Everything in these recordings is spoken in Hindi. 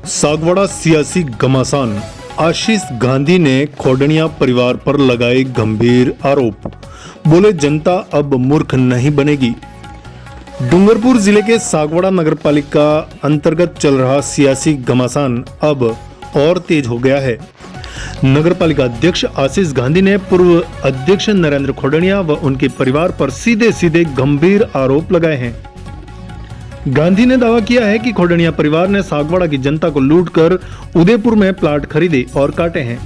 सागवाड़ा सियासी घमासान आशीष गांधी ने खोडनिया परिवार पर लगाए गंभीर आरोप। बोले जनता अब मूर्ख नहीं बनेगी। डूंगरपुर जिले के सागवाड़ा नगरपालिका अंतर्गत चल रहा सियासी घमासान अब और तेज हो गया है। नगरपालिका अध्यक्ष आशीष गांधी ने पूर्व अध्यक्ष नरेंद्र खोडनिया व उनके परिवार पर सीधे सीधे गंभीर आरोप लगाए हैं। गांधी ने दावा किया है कि खोडनिया परिवार ने सागवाड़ा की जनता को लूटकर उदयपुर में प्लाट खरीदे और काटे हैं।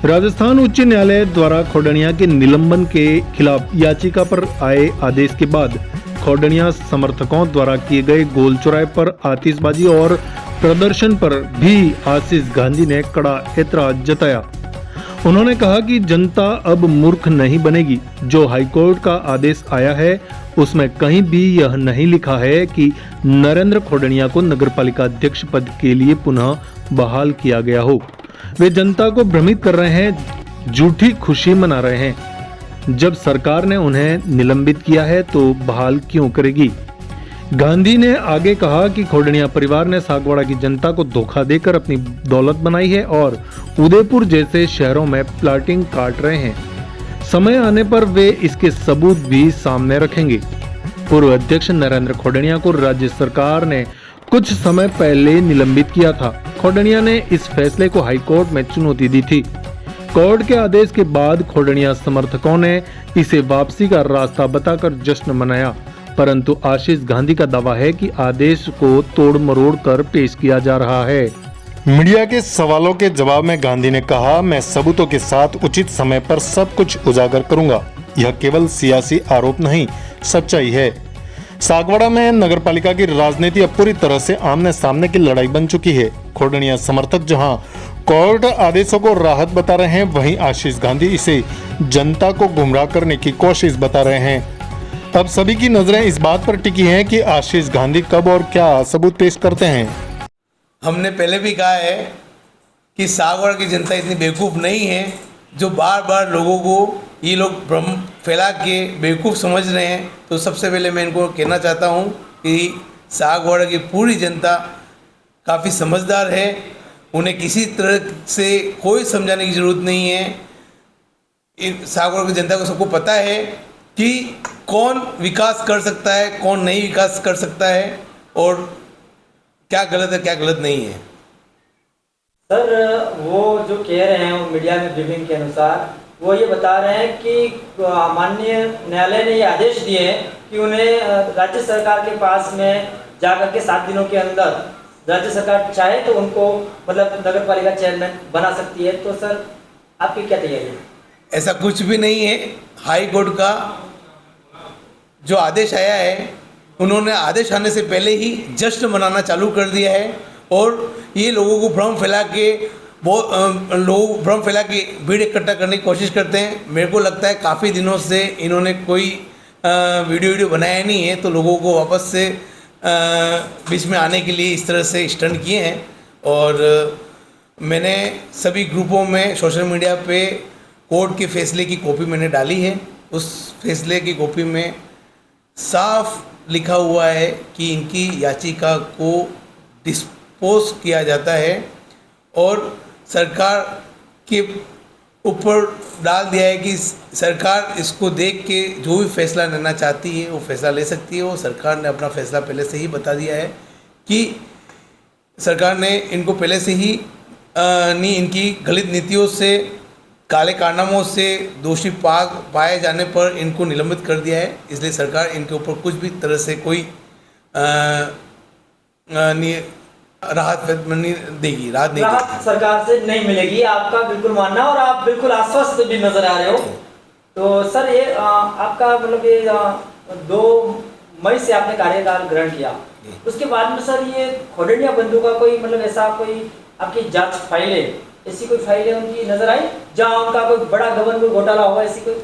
राजस्थान उच्च न्यायालय द्वारा खोडनिया के निलंबन के खिलाफ याचिका पर आए आदेश के बाद खोडनिया समर्थकों द्वारा किए गए गोल चौराहे पर आतिशबाजी और प्रदर्शन पर भी आशीष गांधी ने कड़ा ऐतराज जताया। उन्होंने कहा कि जनता अब मूर्ख नहीं बनेगी। जो हाईकोर्ट का आदेश आया है उसमें कहीं भी यह नहीं लिखा है कि नरेंद्र खोडनिया को नगरपालिका अध्यक्ष पद के लिए पुनः बहाल किया गया हो। वे जनता को भ्रमित कर रहे हैं, झूठी खुशी मना रहे हैं। जब सरकार ने उन्हें निलंबित किया है तो बहाल क्यों करेगी। गांधी ने आगे कहा कि खोडनिया परिवार ने सागवाड़ा की जनता को धोखा देकर अपनी दौलत बनाई है और उदयपुर जैसे शहरों में प्लाटिंग काट रहे हैं। समय आने पर वे इसके सबूत भी सामने रखेंगे। पूर्व अध्यक्ष नरेंद्र खोडनिया को राज्य सरकार ने कुछ समय पहले निलंबित किया था। खोडनिया ने इस फैसले को हाईकोर्ट में चुनौती दी थी। कोर्ट के आदेश के बाद खोडनिया समर्थकों ने इसे वापसी का रास्ता बताकर जश्न मनाया, परंतु आशीष गांधी का दावा है कि आदेश को तोड़ मरोड़ कर पेश किया जा रहा है। मीडिया के सवालों के जवाब में गांधी ने कहा, मैं सबूतों के साथ उचित समय पर सब कुछ उजागर करूंगा। यह केवल सियासी आरोप नहीं, सच्चाई है। सागवाड़ा में नगरपालिका की राजनीति अब पूरी तरह से आमने सामने की लड़ाई बन चुकी है। खोडनिया समर्थक जहां कोर्ट आदेशों को राहत बता रहे हैं, वहीं आशीष गांधी इसे जनता को गुमराह करने की कोशिश बता रहे हैं। अब सभी की नजरें इस बात पर टिकी हैं कि आशीष गांधी कब और क्या सबूत पेश करते हैं। हमने पहले भी कहा है कि सागवाड़ा की जनता इतनी बेवकूफ़ नहीं है जो बार बार लोगों को ये लोग भ्रम फैला के बेवकूफ़ समझ रहे हैं। तो सबसे पहले मैं इनको कहना चाहता हूँ कि सागवाड़ा की पूरी जनता काफ़ी समझदार है। उन्हें किसी तरह से कोई समझाने की ज़रूरत नहीं है। सागवाड़ा की जनता को सबको पता है कि कौन विकास कर सकता है, कौन नहीं विकास कर सकता है और क्या गलत है क्या गलत नहीं है। सर वो जो कह रहे हैं वो मीडिया में ब्रीफिंग के अनुसार वो ये बता रहे हैं कि माननीय न्यायालय ने ये आदेश दिए हैं कि उन्हें राज्य सरकार के पास में जाकर के 7 दिनों के अंदर राज्य सरकार चाहे तो उनको मतलब नगरपालिका चेयरमैन बना सकती है। तो सर आपकी क्या तैयारी है? ऐसा कुछ भी नहीं है। हाई कोर्ट का जो आदेश आया है, उन्होंने आदेश आने से पहले ही जश्न मनाना चालू कर दिया है और ये लोगों को भ्रम फैला के भीड़ इकट्ठा करने की कोशिश करते हैं। मेरे को लगता है काफ़ी दिनों से इन्होंने कोई वीडियो बनाया नहीं है, तो लोगों को वापस से बीच में आने के लिए इस तरह से स्टंट किए हैं। और मैंने सभी ग्रुपों में सोशल मीडिया पे कोर्ट के फैसले की कॉपी मैंने डाली है। उस फैसले की कॉपी में साफ लिखा हुआ है कि इनकी याचिका को डिस्पोज किया जाता है और सरकार के ऊपर डाल दिया है कि सरकार इसको देख के जो भी फैसला लेना चाहती है वो फैसला ले सकती है। वो सरकार ने अपना फैसला पहले से ही बता दिया है कि सरकार ने इनको पहले से ही इनकी गलत नीतियों से, काले कारनामों से दोषी पाए जाने पर इनको निलंबित कर दिया है। इसलिए सरकार इनके ऊपर कुछ भी तरह से कोई राहत नहीं देगी। राहत सरकार से नहीं मिलेगी, आपका बिल्कुल मानना, और आप बिल्कुल आश्वस्त भी नजर आ रहे हो। तो सर ये आपका मतलब ये 2 मई से आपने कार्यकाल ग्रहण किया, उसके बाद में सर ये खोडनिया बंधु का कोई मतलब ऐसा कोई आपकी जांच फाइलें, ऐसी कोई फाइलें उनकी नजर आई जहां उनका कोई बड़ा गवर्नमेंट घोटाला हुआ, ऐसी कोई?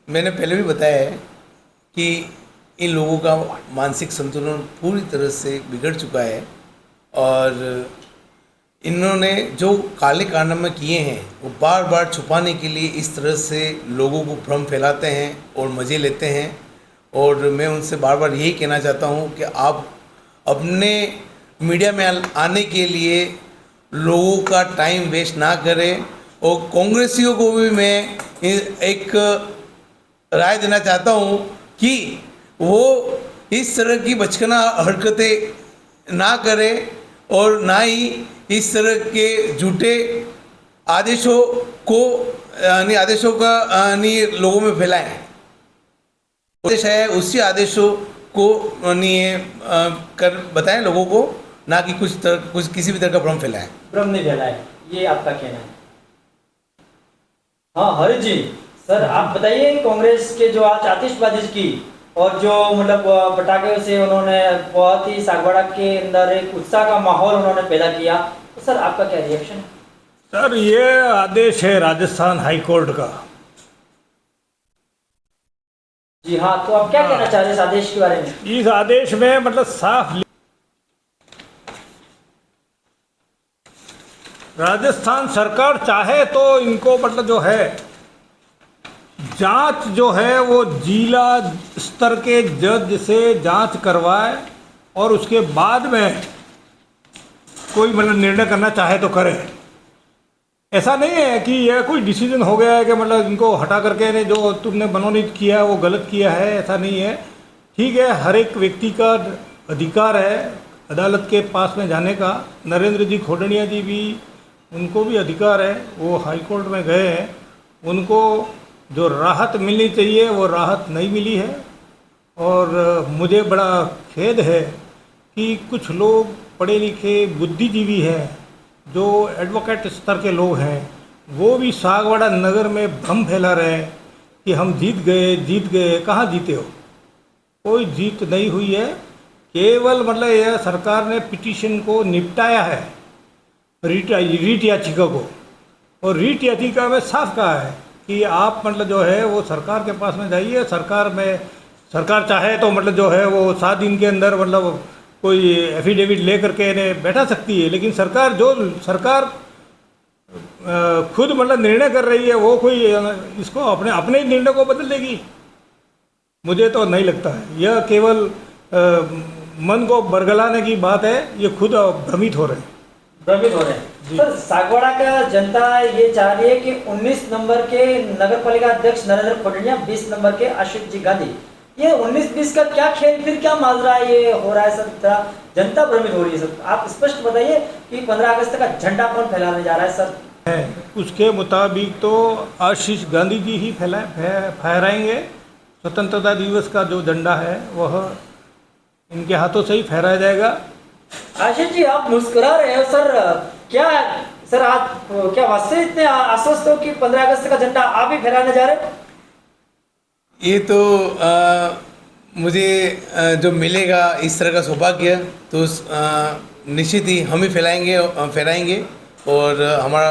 मैंने पहले भी बताया है कि इन लोगों का मानसिक संतुलन पूरी तरह से बिगड़ चुका है और इन्होंने जो काले कारनामे किए हैं वो बार बार छुपाने के लिए इस तरह से लोगों को भ्रम फैलाते हैं और मज़े लेते हैं। और मैं उनसे बार बार यही कहना चाहता हूँ कि आप अपने मीडिया में आने के लिए लोगों का टाइम वेस्ट ना करें। और कांग्रेसियों को भी मैं एक राय देना चाहता हूँ कि वो इस तरह की बचकाना हरकतें ना करें और ना ही इस तरह के झूठे आदेशों को आदेशों का लोगों में फैलाएं। आदेश है उसी आदेशों को कर बताएं लोगों को, ना कि कुछ किसी भी तरह का भ्रम फैलाएं। भ्रम नहीं फैलाए, ये आपका कहना है। हाँ हरि जी, सर आप बताइए कांग्रेस के जो आज आतिशबाजी की और जो मतलब पटाखे से उन्होंने बहुत ही सागवाड़ा के अंदर एक उत्साह का माहौल उन्होंने पैदा किया, तो सर आपका क्या रिएक्शन है? सर ये आदेश है राजस्थान हाई कोर्ट का। जी हाँ, तो आप क्या कहना चाह रहे हैं इस आदेश के बारे में? इस आदेश में मतलब साफ राजस्थान सरकार चाहे तो इनको मतलब जो है जांच जो है वो जिला स्तर के जज से जांच करवाए और उसके बाद में कोई मतलब निर्णय करना चाहे तो करे। ऐसा नहीं है कि यह कोई डिसीजन हो गया है कि मतलब इनको हटा करके ने जो तुमने मनोनीत किया वो गलत किया है, ऐसा नहीं है। ठीक है, हर एक व्यक्ति का अधिकार है अदालत के पास में जाने का। नरेंद्र जी खोडनिया जी भी, उनको भी अधिकार है, वो हाई कोर्ट में गए हैं, उनको जो राहत मिलनी चाहिए वो राहत नहीं मिली है। और मुझे बड़ा खेद है कि कुछ लोग पढ़े लिखे बुद्धिजीवी हैं, जो एडवोकेट स्तर के लोग हैं, वो भी सागवाड़ा नगर में भ्रम फैला रहे हैं कि हम जीत गए। कहाँ जीते हो? कोई जीत नहीं हुई है। केवल मतलब यह सरकार ने पिटीशन को निपटाया है, रीट याचिका को। और रीट याचिका में साफ कहा है कि आप मतलब जो है वो सरकार के पास में जाइए। सरकार चाहे तो मतलब जो है वो 7 दिन के अंदर मतलब कोई एफिडेविट ले करके इन्हें बैठा सकती है, लेकिन सरकार खुद मतलब निर्णय कर रही है, वो कोई इसको अपने निर्णय को बदल देगी? मुझे तो नहीं लगता है। यह केवल मन को बरगलाने की बात है। ये खुद भ्रमित हो रहे हैं। सर सागवाड़ा का जनता ये चाह रही है कि 19 नंबर के नगर पालिका अध्यक्ष नरेंद्र खोडनिया, 20 नंबर के आशीष जी गांधी, ये 19-20 का क्या खेल, फिर क्या माजरा ये हो रहा है? सर जनता भ्रमित हो रही है। सर आप स्पष्ट बताइए कि 15 अगस्त का झंडा कौन फैलाने जा रहा है? सर उसके मुताबिक तो आशीष गांधी जी ही फहराएंगे। स्वतंत्रता दिवस का जो झंडा है वह इनके हाथों से ही फहराया जाएगा। आशीष जी आप मुस्कुरा रहे हो सर, क्या सर आप क्या वास्तव इतने आश्वस्त हो कि 15 अगस्त का झंडा आप ही फहराने जा रहे हो? ये तो मुझे जो मिलेगा इस तरह का सौभाग्य तो निश्चित ही हम ही फहराएंगे। और हमारा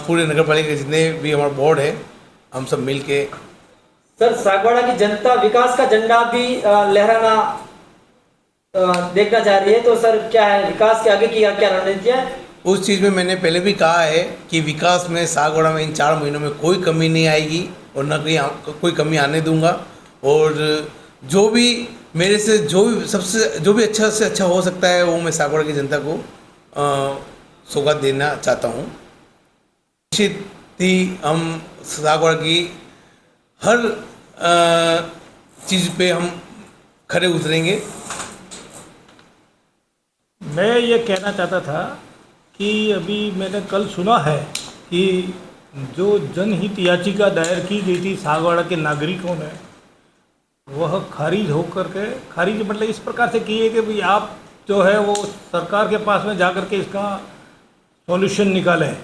पूरे नगर पालिका के जितने भी हमारा बोर्ड है, हम सब मिल के। सर सागवाड़ा की जनता विकास का झंडा भी लहराना देखना चाह रही है, तो सर क्या है विकास के आगे की क्या रणनीति है? उस चीज़ में मैंने पहले भी कहा है कि विकास में सागवाड़ा में इन 4 महीनों में कोई कमी नहीं आएगी और न कोई कमी आने दूंगा। और जो भी मेरे से जो भी अच्छा से अच्छा हो सकता है वो मैं सागवाड़ा की जनता को सौगात देना चाहता हूँ। निश्चित ही हम सागवाड़ा की हर चीज़ पे हम खरे उतरेंगे। मैं ये कहना चाहता था कि अभी मैंने कल सुना है कि जो जनहित याचिका दायर की गई थी सागवाड़ा के नागरिकों ने, वह खारिज मतलब इस प्रकार से की है कि भाई आप जो है वो सरकार के पास में जाकर के इसका सॉल्यूशन निकालें।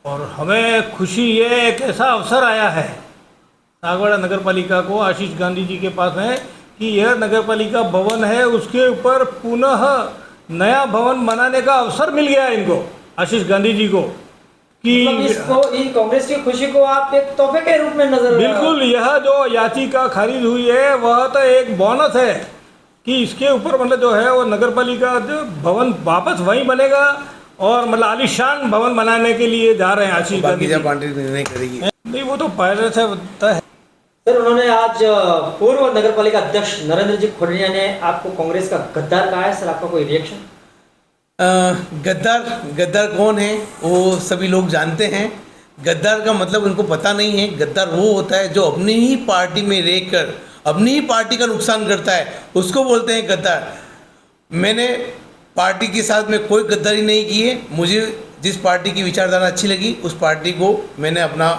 और हमें खुशी ये एक ऐसा अवसर आया है सागवाड़ा नगर पालिका को, आशीष गांधी जी के पास में, कि यह नगर पालिका भवन है उसके ऊपर पुनः नया भवन बनाने का अवसर मिल गया इनको, आशीष गांधी जी को। कि इसको कांग्रेस की खुशी को आप एक तोहफे के रूप में नजर? बिल्कुल, यह जो याचिका खारिज हुई है वह तो एक बोनस है कि इसके ऊपर मतलब जो है वो नगर पालिका जो भवन वापस वहीं बनेगा और मतलब आलीशान भवन बनाने के लिए जा रहे हैं आशीष गांधी बाकी जी। पार्टी निर्णय करेगी। नहीं, वो तो पहले से तय है। सर उन्होंने आज पूर्व नगर पालिका अध्यक्ष नरेंद्र जी खोडनिया ने आपको कांग्रेस का गद्दार कहा है। सर आपका कोई रिएक्शन? गद्दार कौन है वो सभी लोग जानते हैं। गद्दार का मतलब उनको पता नहीं है। गद्दार वो होता है जो अपनी ही पार्टी में रहकर अपनी ही पार्टी का नुकसान करता है, उसको बोलते हैं गद्दार। मैंने पार्टी के साथ में कोई गद्दारी नहीं की है। मुझे जिस पार्टी की विचारधारा अच्छी लगी उस पार्टी को मैंने अपना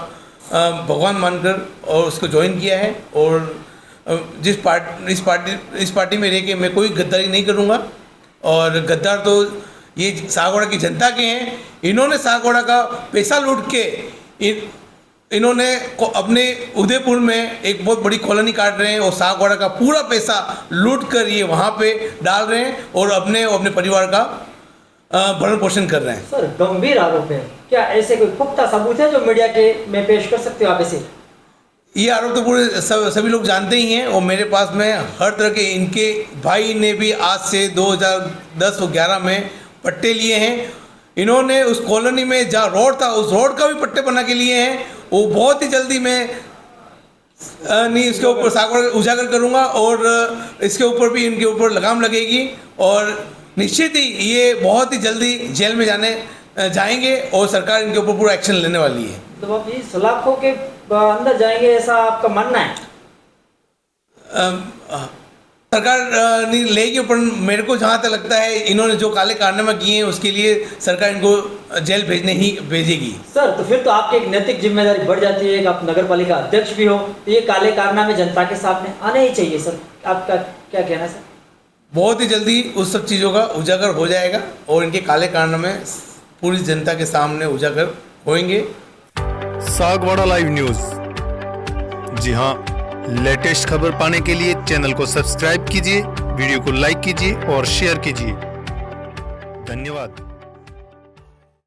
भगवान मानकर और उसको ज्वाइन किया है। और इस पार्टी में रह के मैं कोई गद्दारी नहीं करूँगा। और गद्दार तो ये सागवाड़ा की जनता के हैं। इन्होंने सागवाड़ा का पैसा लूट के इन्होंने अपने उदयपुर में एक बहुत बड़ी कॉलोनी काट रहे हैं और सागवाड़ा का पूरा पैसा लूट कर ये वहाँ पे डाल रहे हैं और अपने परिवार का भरण पोषण कर रहे हैं। सर गंभीर आरोप है, क्या ऐसे कोई पुख्ता सबूत है जो मीडिया के में पेश कर सकते हो आप ऐसे? ये आरोप तो पूरे सभी लोग जानते ही हैं और मेरे पास में हर तरह के इनके भाई ने भी आज से 2010 और 11 में पट्टे लिए हैं। इन्होंने उस कॉलोनी में जहाँ रोड था उस रोड का भी पट्टे बना के लिए हैं। वो बहुत ही जल्दी मैं नहीं इसके ऊपर सागवाड़ा उजागर करूँगा और इसके ऊपर भी इनके ऊपर लगाम लगेगी और निश्चित ही ये बहुत ही जल्दी जेल में जाएंगे और सरकार इनके ऊपर पूरा एक्शन लेने वाली है। तो आप इस सलाखों के अंदर जाएंगे ऐसा आपका मानना है? सरकार नहीं लेगी, पर मेरे को जहाँ तक लगता है इन्होंने जो काले कारनामा किए हैं उसके लिए सरकार इनको जेल भेजेगी। सर तो फिर तो आपकी एक नैतिक जिम्मेदारी बढ़ जाती है कि आप नगर पालिका अध्यक्ष भी हो, तो ये काले कारनामे जनता के सामने आने ही चाहिए। सर आपका क्या कहना है? सर बहुत ही जल्दी उस सब चीज़ों का उजागर हो जाएगा और इनके काले कारनामे पूरी जनता के सामने उजागर होंगे। सागवाड़ा लाइव न्यूज, जी हाँ, लेटेस्ट खबर पाने के लिए चैनल को सब्सक्राइब कीजिए, वीडियो को लाइक कीजिए और शेयर कीजिए। धन्यवाद।